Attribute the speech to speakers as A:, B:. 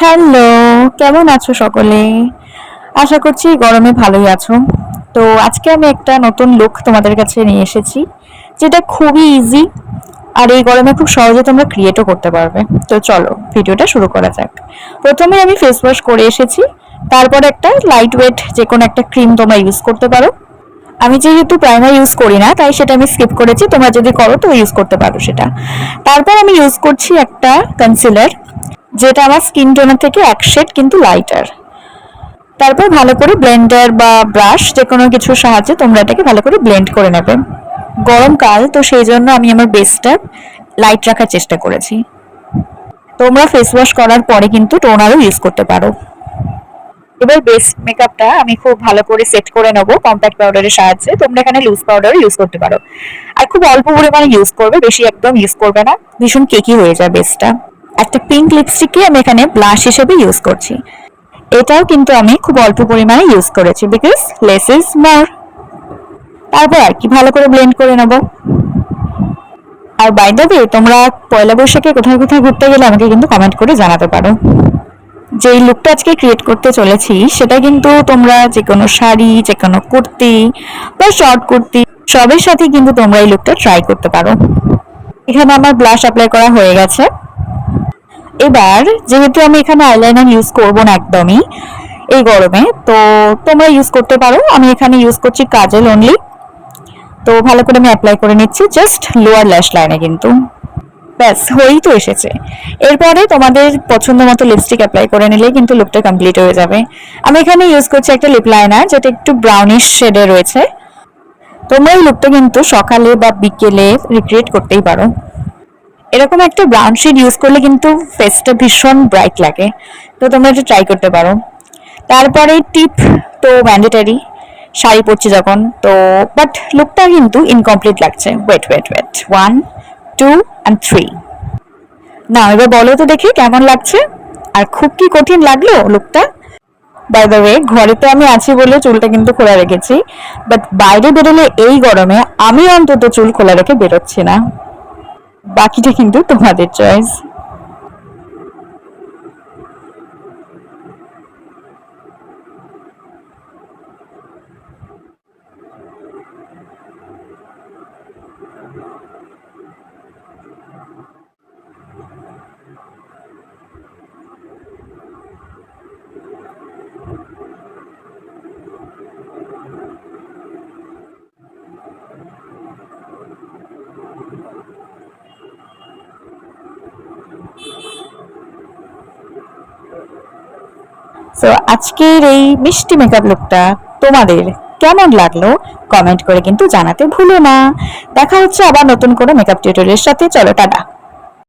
A: Hello, কেমন আছো সকলে? আশা করছি গরমে ভালোই আছো। তো আজকে আমি একটা নতুন লুক তোমাদের কাছে নিয়ে এসেছি, যেটা খুবই ইজি আর এই গরমে খুব সহজে তোমরা ক্রিয়েটও করতে পারবে। তো চলো ভিডিওটা শুরু করা যাক। প্রথমে আমি ফেস ওয়াশ করে এসেছি, তারপর একটা লাইট ওয়েট যে কোনো একটা ক্রিম তোমরা ইউজ করতে পারো। আমি যেহেতু প্রাইমার ইউজ করি না তাই সেটা আমি স্কিপ করেছি, তোমরা যদি করো তো ইউজ করতে পারো সেটা। তারপর আমি ইউজ করছি একটা কনসিলার, যেটা আমার স্কিন টোনের থেকে এক শেড কিন্তু লাইটার। তারপর ভালো করে ব্লেন্ডার বা ব্রাশ যে কোনো কিছুর সাহায্যে তোমরা এটাকে ভালো করে ব্লেন্ড করে নেবে। গরমকাল তো সেই জন্য আমি আমার বেসটা লাইট রাখার চেষ্টা করেছি। তোমরা ফেস ওয়াশ করার পরে কিন্তু টোনারও ইউজ করতে পারো। এবার বেস মেকআপটা আমি খুব ভালো করে সেট করে নেবো কম্প্যাক্ট পাউডারের সাহায্যে। তোমরা এখানে লুজ পাউডার ইউজ করতে পারো, আর খুব অল্প পরিমাণে ইউজ করবে, বেশি একদম ইউজ করবে না, ভীষণ কেকি হয়ে যায় বেসটা। একটা পিঙ্ক লিপস্টিককে আমি এখানে ব্লাশ হিসেবে ইউজ করছি। এটাও কিন্তু আমি খুব অল্প পরিমাণে ইউজ করেছি, বিকজ লেস ইজ মোর। তারপর আর কি ভালো করে ব্লেন্ড করে নেবো। আর বাই দ্য ওয়ে, তোমরা পয়লা বৈশাখে কোথায় কোথায় ঘুরতে গেলে আমাকে কিন্তু কমেন্ট করে জানাতে পারো। যেই লুকটা আজকে ক্রিয়েট করতে চলেছি সেটা কিন্তু তোমরা যে কোনো শাড়ি, যে কোনো কুর্তি বা শর্ট কুর্তি সবের সাথে কিন্তু তোমরা এই লুকটা ট্রাই করতে পারো। এখানে আমার ব্লাশ অ্যাপ্লাই করা হয়ে গেছে। এবার যেহেতু আমি এখানে আইলাইনার ইউজ করব না একদমই এই গরমে, তো তোমরা ইউজ করতে পারো। আমি এখানে ইউজ করছি কাজল অনলি। তো ভালো করে আমি অ্যাপ্লাই করে নিচ্ছি জাস্ট লোয়ার ল্যাশ লাইনে, কিন্তু ব্যাস হয়েই তো এসেছে। এরপরে তোমাদের পছন্দ মতো লিপস্টিক অ্যাপ্লাই করে নিলেই কিন্তু লুকটা কমপ্লিট হয়ে যাবে। আমি এখানে ইউজ করছি একটা লিপ লাইনার, যেটা একটু ব্রাউনিশ শেডে রয়েছে। তোমরা এই লুকটা কিন্তু সকালে বা বিকেলে রিক্রিয়েট করতেই পারো। এরকম একটা ব্রাউন শেড ইউজ করলে কিন্তু ফেসটা ভীষণ ব্রাইট লাগে। তো তোমরা এটা ট্রাই করতে পারো। তারপরে টিপ তো ম্যান্ডেটারি, শাড়ি পরছি যখন তো, বাট লুকটা কিন্তু ইনকমপ্লিট লাগছে। Wait wait wait, 1 2 and 3। না এবার বলো তো দেখি কেমন লাগছে, আর খুব কি কঠিন লাগলো লুকটা? বাই দ্য ওয়ে, ঘরে তো আমি আছি বলে চুলটা কিন্তু খোলা রেখেছি, বাট বাইরে বেরোলে এই গরমে আমি অন্তত চুল খোলা রেখে বেরোচ্ছি না। বাকিটা কিন্তু তোমাদের চয়েস। সো আজকের এই মিষ্টি মেকআপ লুকটা তোমাদের কেমন লাগলো কমেন্ট করে কিন্তু জানাতে ভুলো না। দেখা হচ্ছে আবার নতুন কোনো মেকআপ টিউটোরিয়ালের সাথে। চলো টাটা।